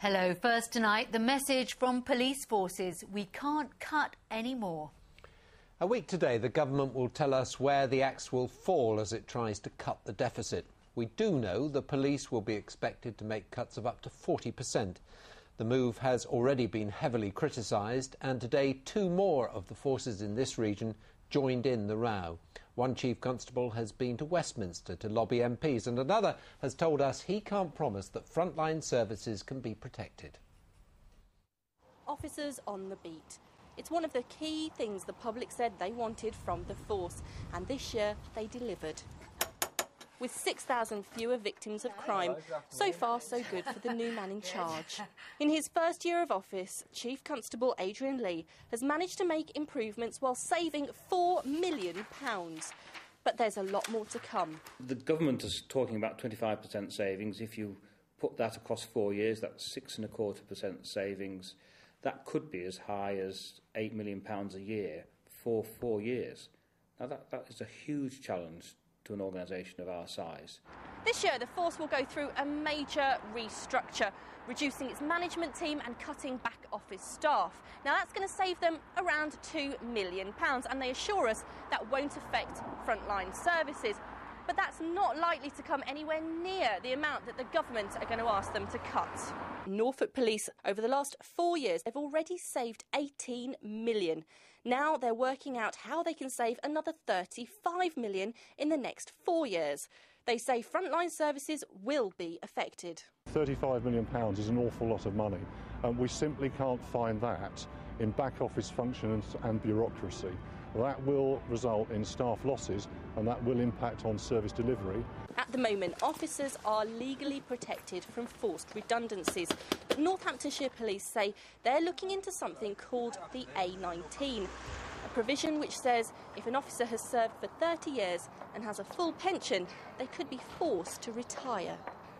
Hello. First tonight, the message from police forces: we can't cut any more. A week today, the government will tell us where the axe will fall as it tries to cut the deficit. We do know the police will be expected to make cuts of up to 40%. The move has already been heavily criticised, and today 2 more of the forces in this region joined in the row. One chief constable has been to Westminster to lobby MPs, and another has told us he can't promise that frontline services can be protected. Officers on the beat. It's one of the key things the public said they wanted from the force, and this year they delivered. With 6,000 fewer victims of crime, so far so good for the new man in charge. In his first year of office, Chief Constable Adrian Lee has managed to make improvements while saving £4 million. But there's a lot more to come. The government is talking about 25% savings. If you put that across 4 years, that's 6.25% savings. That could be as high as £8 million a year for 4 years. Now that is a huge challenge to an organisation of our size. This year, the force will go through a major restructure, reducing its management team and cutting back office staff. Now, that's going to save them around £2 million, and they assure us that won't affect frontline services. But that's not likely to come anywhere near the amount that the government are going to ask them to cut. Norfolk Police, over the last 4 years, they've already saved £18 million. Now they're working out how they can save another £35 million in the next 4 years. They say frontline services will be affected. £35 million is an awful lot of money, and we simply can't find that in back office functions and bureaucracy. That will result in staff losses, and that will impact on service delivery. At the moment, officers are legally protected from forced redundancies. But Northamptonshire Police say they're looking into something called the A19, a provision which says if an officer has served for 30 years and has a full pension, they could be forced to retire.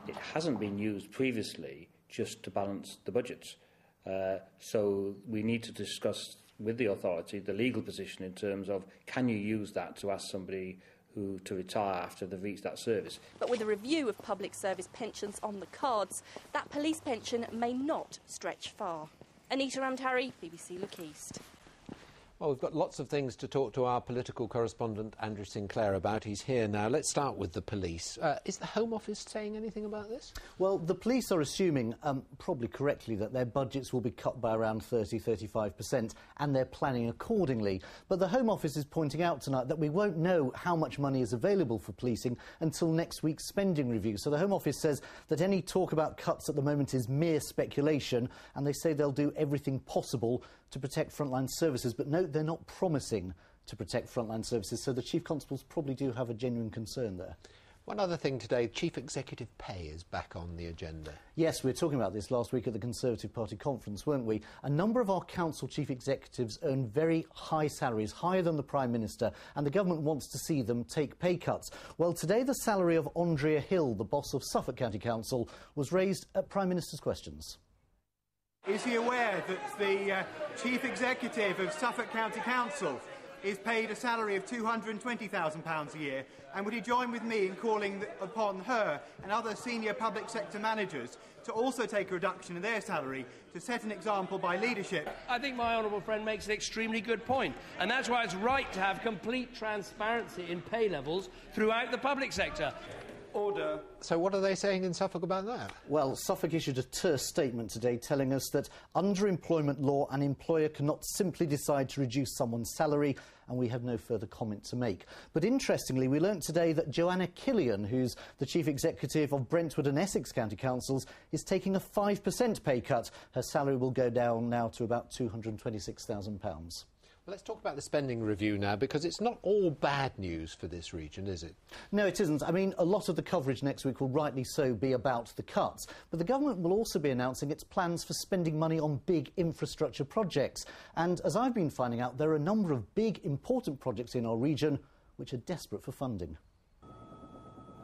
It hasn't been used previously just to balance the budgets. So we need to discuss with the authority the legal position in terms of can you use that to ask somebody to retire after they've reached that service. But with a review of public service pensions on the cards, that police pension may not stretch far. Anita Ramtari, BBC Look East. Well, we've got lots of things to talk to our political correspondent Andrew Sinclair about. He's here now. Let's start with the police. Is the Home Office saying anything about this? Well, the police are assuming, probably correctly, that their budgets will be cut by around 30–35%, and they're planning accordingly. But the Home Office is pointing out tonight that we won't know how much money is available for policing until next week's spending review. So the Home Office says that any talk about cuts at the moment is mere speculation, and they say they'll do everything possible to protect frontline services. But note, they're not promising to protect frontline services, so the Chief Constables probably do have a genuine concern there. One other thing today, Chief Executive pay is back on the agenda. Yes, we were talking about this last week at the Conservative Party conference, weren't we? A number of our council chief executives earn very high salaries, higher than the Prime Minister, and the government wants to see them take pay cuts. Well, today the salary of Andrea Hill, the boss of Suffolk County Council, was raised at Prime Minister's questions. Is he aware that the Chief Executive of Suffolk County Council is paid a salary of £220,000 a year? And would he join with me in calling upon her and other senior public sector managers to also take a reduction in their salary to set an example by leadership? I think my honourable friend makes an extremely good point, and that's why it's right to have complete transparency in pay levels throughout the public sector. Order. So what are they saying in Suffolk about that? Well, Suffolk issued a terse statement today telling us that under employment law, an employer cannot simply decide to reduce someone's salary, and we have no further comment to make. But interestingly, we learnt today that Joanna Killian, who's the Chief Executive of Brentwood and Essex County Councils, is taking a 5% pay cut. Her salary will go down now to about £226,000. Well, let's talk about the spending review now, because it's not all bad news for this region, is it? No, it isn't. I mean, a lot of the coverage next week will rightly so be about the cuts. But the government will also be announcing its plans for spending money on big infrastructure projects. And as I've been finding out, there are a number of big, important projects in our region which are desperate for funding.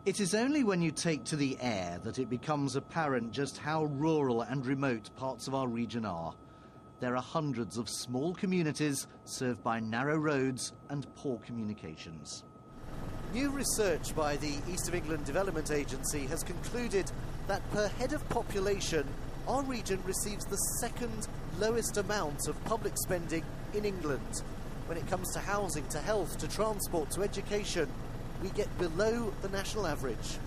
It is only when you take to the air that it becomes apparent just how rural and remote parts of our region are. There are hundreds of small communities served by narrow roads and poor communications. New research by the East of England Development Agency has concluded that per head of population, our region receives the second lowest amount of public spending in England. When it comes to housing, to health, to transport, to education, we get below the national average.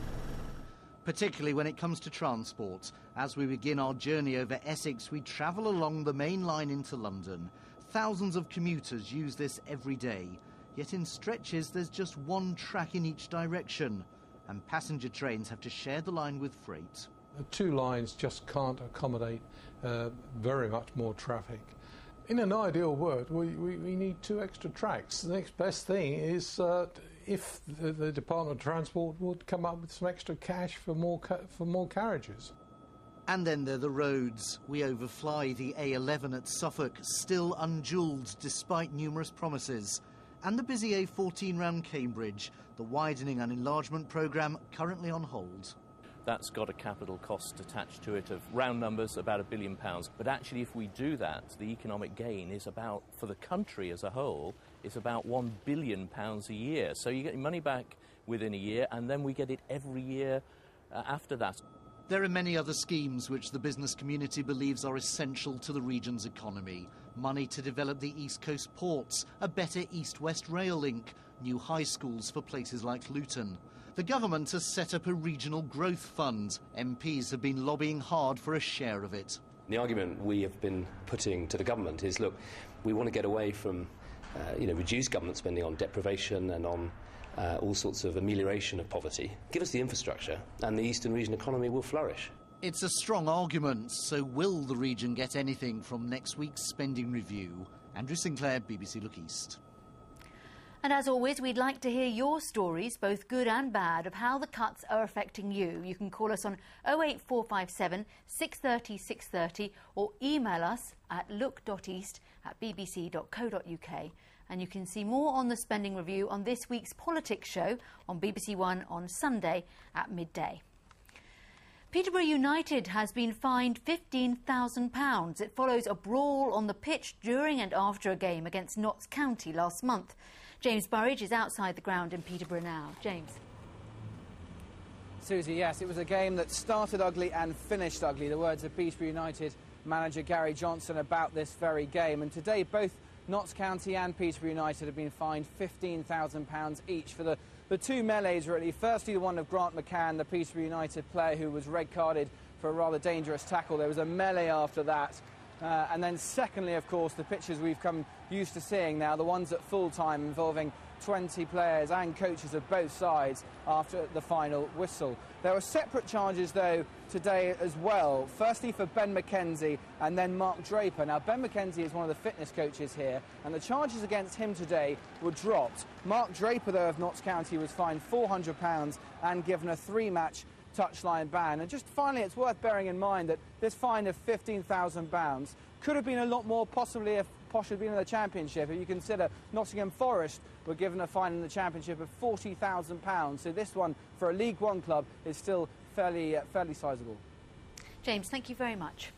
Particularly when it comes to transport. As we begin our journey over Essex, we travel along the main line into London. Thousands of commuters use this every day. Yet in stretches, there's just one track in each direction, and passenger trains have to share the line with freight. The two lines just can't accommodate very much more traffic. In an ideal world, we need two extra tracks. The next best thing is if the Department of Transport would come up with some extra cash for more carriages. And then there are the roads. We overfly the A11 at Suffolk, still unjewelled despite numerous promises. And the busy A14 round Cambridge, the widening and enlargement programme currently on hold. That's got a capital cost attached to it of round numbers about £1 billion. But actually, if we do that, the economic gain is about, for the country as a whole, is about £1 billion a year. So you get your money back within a year, and then we get it every year after that. There are many other schemes which the business community believes are essential to the region's economy. Money to develop the East Coast ports, a better east-west rail link, new high schools for places like Luton. The government has set up a regional growth fund. MPs have been lobbying hard for a share of it. The argument we have been putting to the government is, look, we want to get away from reduce government spending on deprivation and on all sorts of amelioration of poverty. Give us the infrastructure and the Eastern region economy will flourish. It's a strong argument, so will the region get anything from next week's spending review? Andrew Sinclair, BBC Look East. And as always, we'd like to hear your stories, both good and bad, of how the cuts are affecting you. You can call us on 08457 630 630 or email us at look.east@bbc.co.uk. And you can see more on the spending review on this week's Politics show on BBC One on Sunday at midday. Peterborough United has been fined £15,000. It follows a brawl on the pitch during and after a game against Notts County last month. James Burridge is outside the ground in Peterborough now. James. Susie, yes, it was a game that started ugly and finished ugly. The words of Peterborough United manager Gary Johnson about this very game. And today, both Notts County and Peterborough United have been fined £15,000 each for the two melees, really. Firstly, the one of Grant McCann, the Peterborough United player who was red-carded for a rather dangerous tackle. There was a melee after that. And then secondly, of course, the pictures we've come used to seeing now, the ones at full-time involving 20 players and coaches of both sides after the final whistle. There were separate charges, though, today as well. Firstly for Ben McKenzie and then Mark Draper. Now, Ben McKenzie is one of the fitness coaches here, and the charges against him today were dropped. Mark Draper, though, of Notts County was fined £400 and given a 3-match touchline ban. And just finally, it's worth bearing in mind that this fine of £15,000 could have been a lot more, possibly if Posh had been in the Championship. If you consider Nottingham Forest were given a fine in the Championship of £40,000. So this one, for a League One club, is still fairly sizable. James, thank you very much.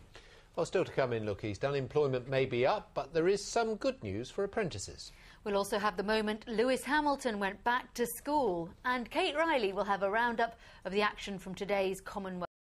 Well, still to come in Look East. Unemployment may be up, but there is some good news for apprentices. We'll also have the moment Lewis Hamilton went back to school. And Kate Riley will have a roundup of the action from today's Commonwealth.